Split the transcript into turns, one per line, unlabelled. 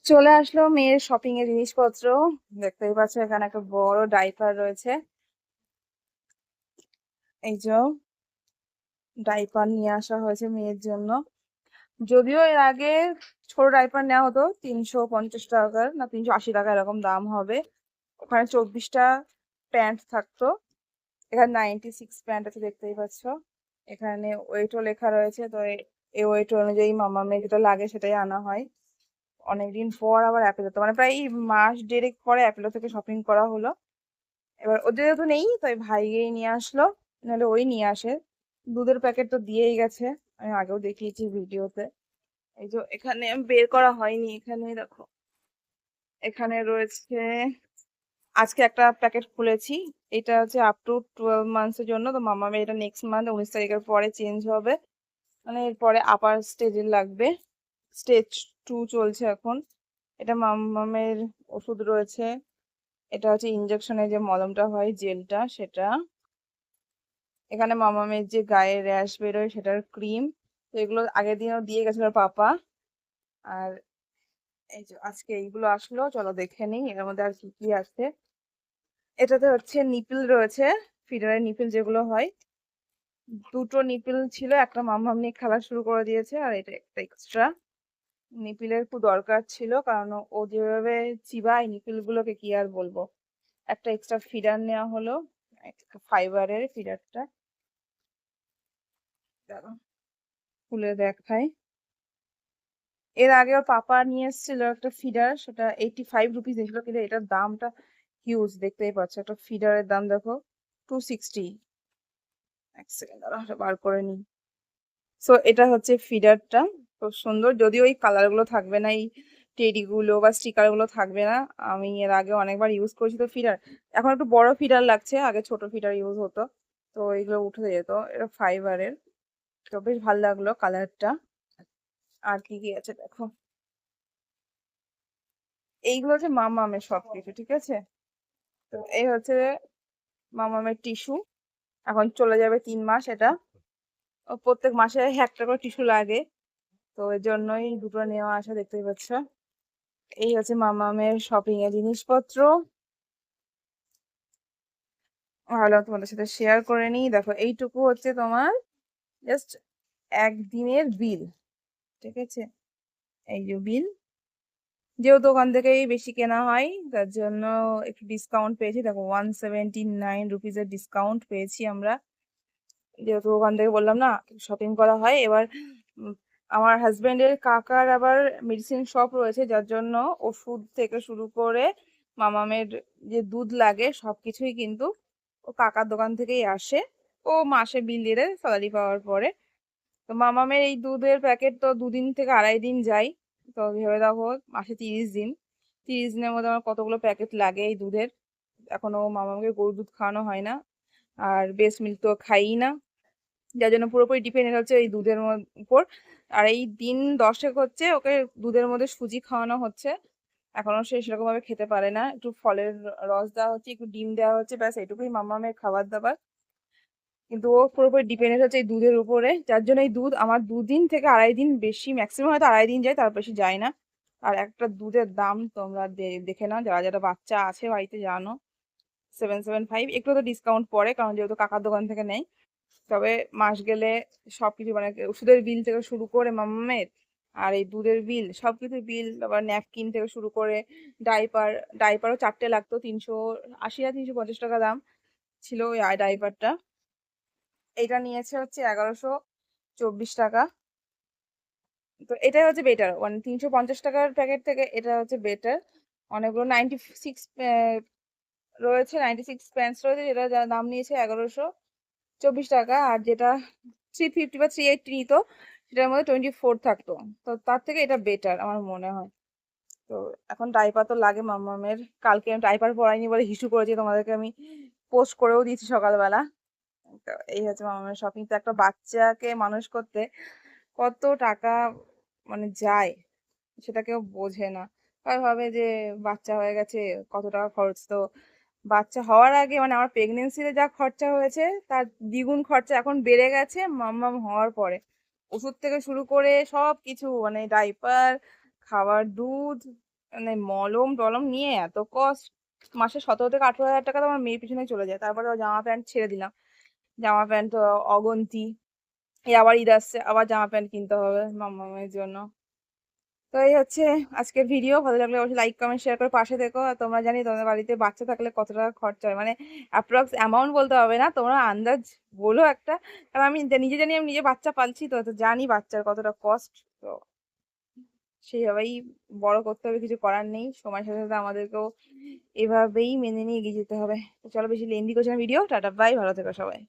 চলে আসলো মেয়ের শপিং এর জিনিসপত্র। দেখতেই পাচ্ছ এখানে একটা বড় ডাইপার রয়েছে। এই যে ডাইপার নিয়ে আসা হয়েছে মেয়ের জন্য। যদিও এর আগে ছোট ডাইপার নেওয়া হতো 350 টাকার, না 380 টাকা এরকম দাম হবে। ওখানে 24টা প্যান্ট থাকতো, এখানে 96 প্যান্ট আছে দেখতেই পাচ্ছ। এখানে ওয়েটও লেখা রয়েছে, তো এই ওয়েট অনুযায়ী মামা মেয়ে যেটা লাগে সেটাই আনা হয়। অনেকদিন পর আবার অ্যাপেলো, তো মানে প্রায় মাস দেড়েক পরে অ্যাপেলো থেকে শপিং করা হলো। এবার ওদের যেহেতু নেই তাই ভাই গিয়ে নিয়ে আসলো, নাহলে ওই নিয়ে আসে। দুধের প্যাকেট তো দিয়েই গেছে, আমি আগেও দেখিয়েছি ভিডিওতে। এই যে এখানে বের করা হয়নি, এখানে দেখো এখানে রয়েছে। আজকে একটা প্যাকেট খুলেছি, এটা হচ্ছে আপ টু 12 মান্থস এর জন্য। তো মামা মেয়ে এটা নেক্সট মান্থ 19 তারিখের পরে চেঞ্জ হবে, মানে এরপরে আপার স্টেজে লাগবে। স্টেজ 2 চলছে এখন। এটা মামামের ওষুধ রয়েছে। এটা হচ্ছে ইনজেকশনের যে মলমটা হয়, জেলটা, সেটা। এখানে মামামের যে গায়ে র্যাশ বেরোয় সেটার ক্রিম। তো এগুলো আগের দিনও দিয়ে গেছিল পাপা। আর এই যে আজকে এইগুলো আসলো, চলো দেখে নিই এর মধ্যে আর কি কি আছে। এটাতে হচ্ছে নিপিল রয়েছে, ফিডারের নিপিল যেগুলো হয়। দুটো নিপিল ছিল, একটা মামাম নিয়ে খেলা শুরু করে দিয়েছে, আর এটা একটা এক্সট্রা। নিপিলের খুব দরকার ছিল, কারণ ও যেভাবে চিবায় নিপিল গুলোকে কি আর বলবো। একটা এক্সট্রা ফিডার নেওয়া হলো, ফাইবারের ফিডারটা। দাঁড়াও, খুলে দেখাই। এর আগে ওর পাপা নিয়ে এসেছিল একটা ফিডার, সেটা 85 রুপিস নিয়েছিল, কিন্তু এটার দামটা হিউজ, দেখতেই পাচ্ছ। একটা ফিডারের দাম দেখো, 260। এক সেকেন্ড দাঁড়া, এটা বার করে নিই। সো এটা হচ্ছে ফিডারটা, খুব সুন্দর। যদিও এই কালার গুলো থাকবে না, এই টেডি গুলো বা স্টিকার গুলো থাকবে না। আমি এর আগে অনেকবার ইউজ করেছি তো ফিডার, এখন একটু বড় ফিডার লাগছে, আগে ছোট ফিডার ইউজ হতো। তো এগুলো উঠে যেত, এটা ফাইবারের। তো বেশ ভালো লাগলো কালারটা। আর কি কি আছে দেখো, এইগুলো হচ্ছে মামামের সবকিছু, ঠিক আছে। তো এই হচ্ছে মামামের টিস্যু, এখন চলে যাবে 3 মাস এটা। ও প্রত্যেক মাসে একটা করে টিস্যু লাগে, তো এর জন্যই দুটো নেওয়া আসা, দেখতেই পাচ্ছ। এই হচ্ছে মামামের শপিং এর জিনিসপত্র। ভাবলাম তোমাদের সাথে শেয়ার করে নিই। দেখো এইটুকু হচ্ছে তোমার জাস্ট একদিনের বিল, ঠিক আছে। এই যে বিল, যেহেতু দোকান থেকেই বেশি কেনা হয় তার জন্য একটু ডিসকাউন্ট পেয়েছি। দেখো 179 রুপিসের ডিসকাউন্ট পেয়েছি আমরা, যেহেতু ওখান থেকে বললাম না শপিং করা হয়। এবার উম, আমার হাজবেন্ডের কাকার আবার মেডিসিন শপ রয়েছে, যার জন্য ওষুধ থেকে শুরু করে মামামের যে দুধ লাগে সবকিছুই কিন্তু ও কাকার দোকান থেকেই আসে। ও মাসে বিল দিয়ে দেয় স্যালারি পাওয়ার পরে। তো মামামের এই দুধের প্যাকেট তো 2 দিন থেকে আড়াই দিন যায়। তো ভেবে দেখো, মাসে 30 দিন, 30 দিনের মধ্যে আমার কতগুলো প্যাকেট লাগে এই দুধের। এখনো মামাকে গরুর দুধ খাওয়ানো হয় না, আর বেস্ট মিল্ক তো খাইই না, যার জন্য পুরোপুরি ডিপেন্ডেন্ট হচ্ছে এই দুধের উপর। আর এই দিন 10 হচ্ছে ওকে দুধের মধ্যে সুজি খাওয়ানো হচ্ছে। এখনো সে সেরকম ভাবে খেতে পারে না, একটু ফলের রস দেওয়া হচ্ছে, একটু ডিম দেওয়া হচ্ছে, ব্যাস এটুকুই মামামের খাবার দাবার। কিন্তু ও পুরোপুরি ডিপেন্ডেন্ট হচ্ছে এই দুধের উপরে, যার জন্য এই দুধ আমার 2 দিন থেকে আড়াই দিন, বেশি ম্যাক্সিমাম হয়তো আড়াই দিন যায়, তার বেশি যায় না। আর একটা দুধের দাম তোমরা দেখে নাও, যারা যারা বাচ্চা আছে বাড়িতে জানো, 775। একটু তো ডিসকাউন্ট পড়ে, কারণ যেহেতু কাকার দোকান থেকে নেই। তবে মাস গেলে সবকিছু, মানে ওষুধের বিল থেকে শুরু করে মামামের, আর এই দুধের বিল, সবকিছুর বিল, আবার ন্যাপকিন থেকে শুরু করে ডাইপার। ডাইপারও 4টে লাগতো, 380 না 350 টাকা দাম ছিল ওই ডাইপারটা। এটা নিয়েছে হচ্ছে 1124 টাকা। তো এটাই হচ্ছে বেটার, মানে 350 টাকার প্যাকেট থেকে এটা হচ্ছে বেটার। অনেকগুলো 96 রয়েছে, 96 প্যান্টস রয়েছে, যেটা যার দাম নিয়েছে 1124 টাকা। আর যেটা 350 বা 380 নিত, সেটার মধ্যে 24 থাকতো। তো তার থেকে এটা বেটার আমার মনে হয়। তো এখন ডাইপার তো লাগে মাম্মামের। কালকে আমি ডাইপার পরাইনি বলে হিসু করেছি, তোমাদেরকে আমি পোস্ট করেও দিয়েছি সকালবেলা। তো এই হচ্ছে মাম্মামের শপিং। তো একটা বাচ্চাকে মানুষ করতে কত টাকা মানে যায়, সেটা কেউ বোঝে না। সবাই ভাবে যে বাচ্চা হয়ে গেছে কত টাকা খরচ। তো বাচ্চা হওয়ার আগে, মানে আমার প্রেগনেন্সিতে যা খরচা হয়েছে তার দ্বিগুণ খরচা এখন বেড়ে গেছে মাম্মাম হওয়ার পরে। ওষুধ থেকে শুরু করে সব কিছু, মানে ডাইপার, খাবার, দুধ, মানে মলম টলম নিয়ে এত কস্ট, মাসে 17 থেকে 18 হাজার টাকা তো আমার মেয়ের পিছনে চলে যায়। তারপরে ও জামা প্যান্ট ছেড়ে দিলাম, জামা প্যান্ট অগন্তি। এই আবার ঈদ আসছে, আবার জামা প্যান্ট কিনতে হবে মামামের জন্য। তো এই হচ্ছে আজকের ভিডিও। ভালো লাগলে অবশ্যই লাইক কমেন্ট শেয়ার করে পাশে থেকো। আর তোমরা জানি তোমাদের বাড়িতে বাচ্চা থাকলে কত টাকা খরচা হয়, মানে অ্যাপ্রক্স অ্যামাউন্ট বলতে হবে না, তোমরা আন্দাজ বলো একটা। কারণ আমি নিজে জানি, আমি নিজে বাচ্চা পালছি, তো তো জানি বাচ্চার কতটা কস্ট। তো সেইভাবেই বড় করতে হবে, কিছু করার নেই। সময়ের সাথে সাথে আমাদেরকেও এভাবেই মেনে নিয়ে এগিয়ে যেতে হবে। তো চলো বেশি লেন্দি করছি না ভিডিও, টাটা বাই, ভালো থেকো সবাই।